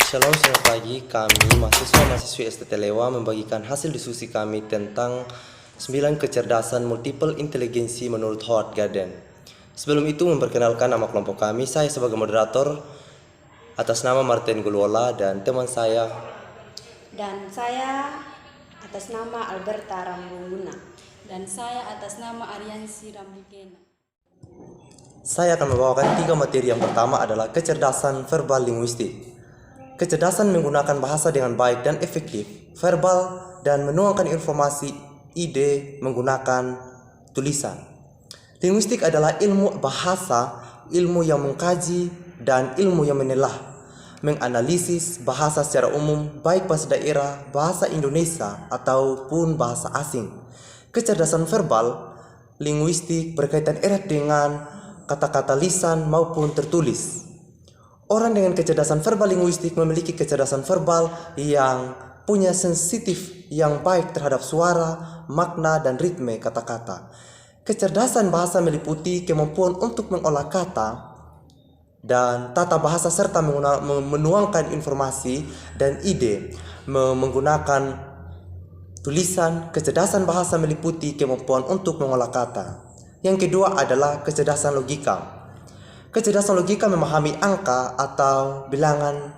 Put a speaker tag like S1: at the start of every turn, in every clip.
S1: Shalom, selamat pagi. Kami mahasiswa-mahasiswi STT Lewa membagikan hasil diskusi kami tentang 9 kecerdasan multiple inteligensi menurut Howard Gardner. Sebelum itu memperkenalkan nama kelompok kami. Saya sebagai moderator atas nama Martin Gulwola dan teman saya.
S2: Dan saya atas nama Alberta Rambunguna.
S3: Dan saya atas nama Ariansi Rambukena.
S1: Saya akan membawakan 3 materi. Yang pertama adalah kecerdasan verbal linguistik. Kecerdasan menggunakan bahasa dengan baik dan efektif, verbal, dan menuangkan informasi, ide menggunakan tulisan. Linguistik adalah ilmu bahasa, ilmu yang mengkaji, dan ilmu yang menelaah, menganalisis bahasa secara umum, baik bahasa daerah, bahasa Indonesia, ataupun bahasa asing. Kecerdasan verbal, linguistik berkaitan erat dengan kata-kata lisan maupun tertulis. Orang dengan kecerdasan verbal linguistik memiliki kecerdasan verbal yang punya sensitif yang baik terhadap suara, makna, dan ritme kata-kata. Kecerdasan bahasa meliputi kemampuan untuk mengolah kata dan tata bahasa serta menuangkan informasi dan ide menggunakan tulisan. Kecerdasan bahasa meliputi kemampuan untuk mengolah kata. Yang kedua adalah kecerdasan logika. Kecerdasan logika memahami angka atau bilangan,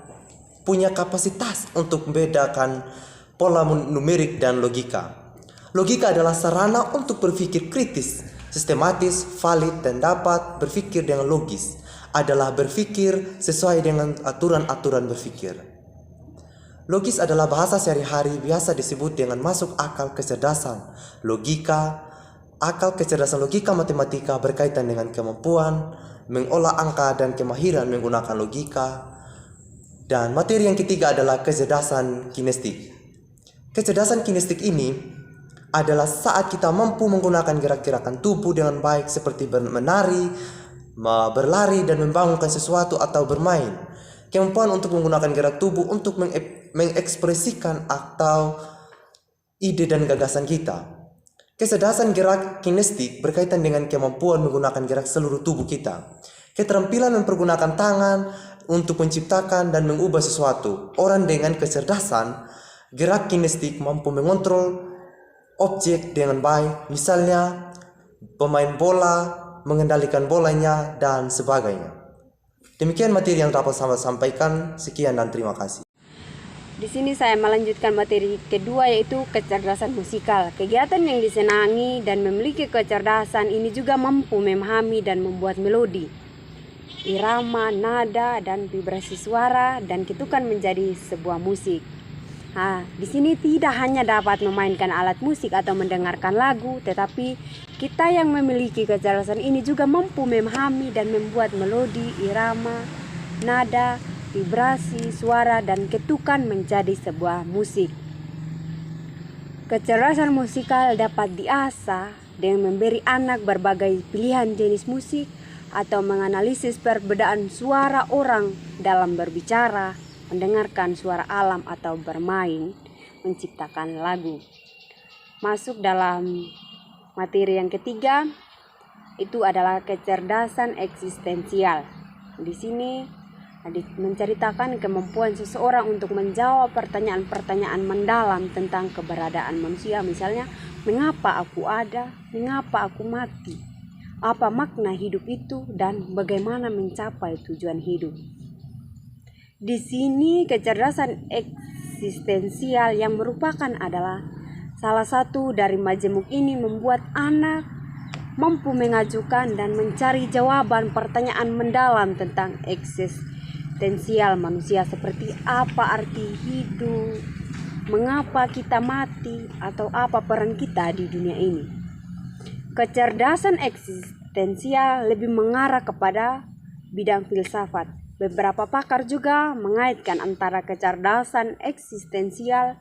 S1: punya kapasitas untuk membedakan pola numerik dan logika. Logika adalah sarana untuk berpikir kritis, sistematis, valid, dan dapat berpikir dengan logis. Adalah berpikir sesuai dengan aturan-aturan berpikir. Logis adalah bahasa sehari-hari biasa disebut dengan masuk akal kecerdasan logika. Akal kecerdasan logika matematika berkaitan dengan kemampuan mengolah angka dan kemahiran menggunakan logika. Dan materi yang ketiga adalah kecerdasan kinestik. Kecerdasan kinestik ini adalah saat kita mampu menggunakan gerak-gerakan tubuh dengan baik seperti menari, berlari, dan membangunkan sesuatu atau bermain. Kemampuan untuk menggunakan gerak tubuh untuk mengekspresikan atau ide dan gagasan kita. Kecerdasan gerak kinestik berkaitan dengan kemampuan menggunakan gerak seluruh tubuh kita. Keterampilan mempergunakan tangan untuk menciptakan dan mengubah sesuatu. Orang dengan kecerdasan gerak kinestik mampu mengontrol objek dengan baik, misalnya pemain bola, mengendalikan bolanya, dan sebagainya. Demikian materi yang dapat saya sampaikan. Sekian dan terima kasih.
S2: Di sini saya melanjutkan materi kedua, yaitu kecerdasan musikal. Kegiatan yang disenangi dan memiliki kecerdasan ini juga mampu memahami dan membuat melodi, irama, nada, dan vibrasi suara dan ketukan menjadi sebuah musik. Di sini tidak hanya dapat memainkan alat musik atau mendengarkan lagu, tetapi kita yang memiliki kecerdasan ini juga mampu memahami dan membuat melodi, irama, nada, vibrasi, suara, dan ketukan menjadi sebuah musik. Kecerdasan musikal dapat diasah dengan memberi anak berbagai pilihan jenis musik atau menganalisis perbedaan suara orang dalam berbicara, mendengarkan suara alam, atau bermain, menciptakan lagu. Masuk dalam materi yang ketiga, itu adalah kecerdasan eksistensial. Di sini menceritakan kemampuan seseorang untuk menjawab pertanyaan-pertanyaan mendalam tentang keberadaan manusia. Misalnya, mengapa aku ada, mengapa aku mati, apa makna hidup itu, dan bagaimana mencapai tujuan hidup. Di sini kecerdasan eksistensial yang merupakan adalah salah satu dari majemuk ini membuat anak mampu mengajukan dan mencari jawaban pertanyaan mendalam tentang eksistensial manusia, seperti apa arti hidup, mengapa kita mati, atau apa peran kita di dunia ini. Kecerdasan eksistensial lebih mengarah kepada bidang filsafat. Beberapa pakar juga mengaitkan antara kecerdasan eksistensial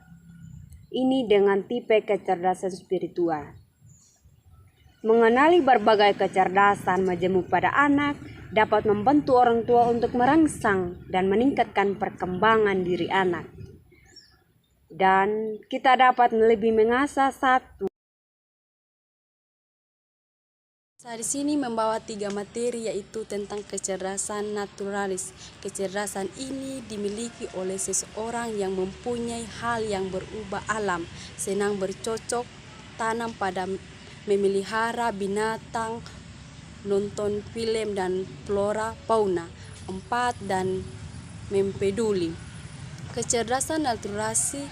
S2: ini dengan tipe kecerdasan spiritual. Mengenali berbagai kecerdasan majemuk pada anak dapat membantu orang tua untuk merangsang dan meningkatkan perkembangan diri anak. Dan kita dapat lebih mengasah
S3: Saya di sini membawa 3 materi, yaitu tentang kecerdasan naturalis. Kecerdasan ini dimiliki oleh seseorang yang mempunyai hal yang berubah alam, senang bercocok tanam pada memelihara binatang, nonton film dan flora fauna. 4. Dan mempeduli. Kecerdasan naturasi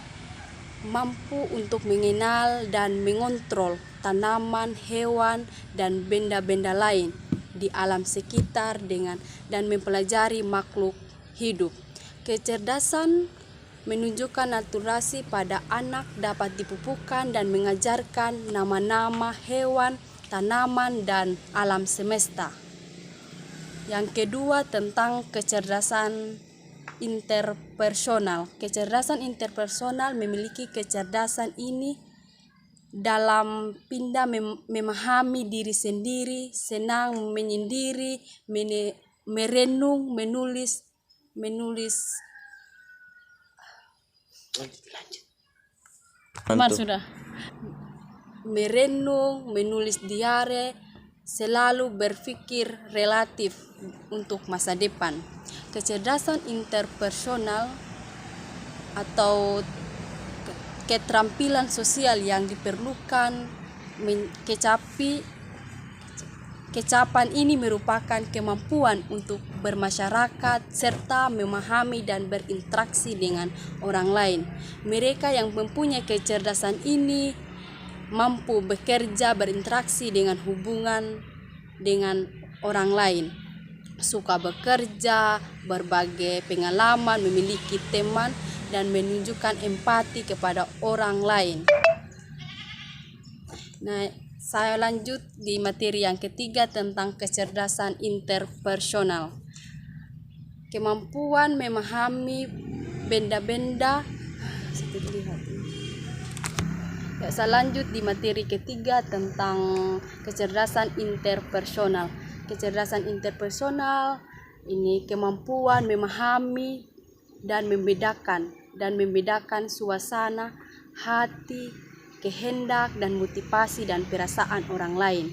S3: mampu untuk mengenal dan mengontrol tanaman, hewan, dan benda-benda lain di alam sekitar dan mempelajari makhluk hidup. Kecerdasan menunjukkan naturasi pada anak dapat dipupukkan dan mengajarkan nama-nama hewan, tanaman, dan alam semesta. Yang kedua tentang kecerdasan interpersonal. Kecerdasan interpersonal memiliki kecerdasan ini dalam pindah memahami diri sendiri, senang menyendiri, merenung, menulis. Sudah. Merenung, menulis diare, selalu berpikir relatif untuk masa depan. Kecerdasan interpersonal atau keterampilan sosial yang diperlukan kecapan ini merupakan kemampuan untuk bermasyarakat serta memahami dan berinteraksi dengan orang lain. Mereka yang mempunyai kecerdasan ini mampu bekerja, berinteraksi dengan hubungan dengan orang lain, suka bekerja, berbagai pengalaman, memiliki teman, dan menunjukkan empati kepada orang lain. Nah, saya lanjut di materi yang ketiga tentang kecerdasan interpersonal. Kemampuan memahami benda-benda. Saya lanjut di materi ketiga tentang kecerdasan interpersonal. Kecerdasan interpersonal ini kemampuan memahami dan membedakan suasana, hati, kehendak, dan motivasi dan perasaan orang lain.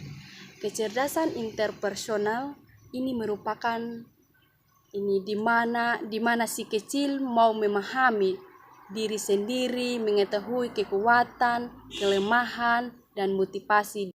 S3: Kecerdasan interpersonal ini merupakan di mana si kecil mau memahami diri sendiri, mengetahui kekuatan, kelemahan, dan motivasi